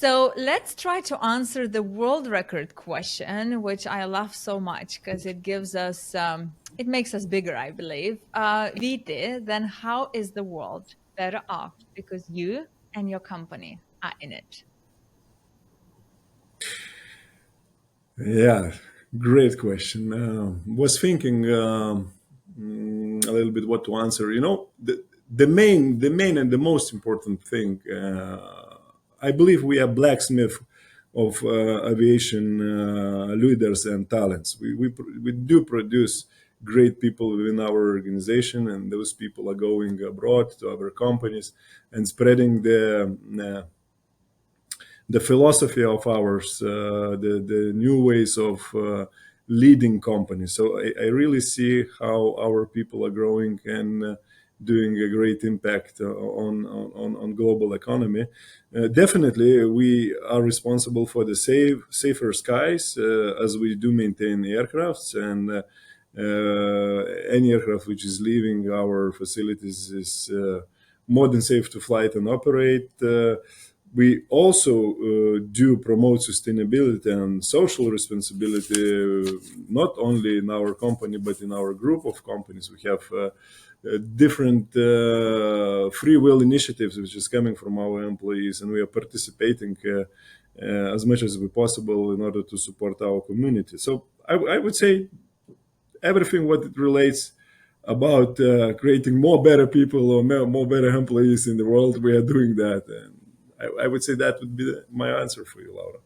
So let's try to answer the world record question, which I love so much because it gives us, it makes us bigger, I believe. Vite, then how is the world better off because you and your company are in it? Yeah, great question. Was thinking a little bit what to answer. The main and the most important thing. I believe we are blacksmith of aviation leaders and talents. We do produce great people within our organization, and those people are going abroad to other companies and spreading the philosophy of ours, the new ways of leading companies. So I really see how our people are growing and doing a great impact on global economy. Definitely, we are responsible for the safer skies as we do maintain aircrafts, and any aircraft which is leaving our facilities is more than safe to flight and operate. We also do promote sustainability and social responsibility, not only in our company but in our group of companies. We have different free will initiatives which is coming from our employees, and we are participating as much as we possible in order to support our community. So I would say everything what it relates about creating more better people or more better employees in the world, we are doing that. And I would say that would be my answer for you, Laura.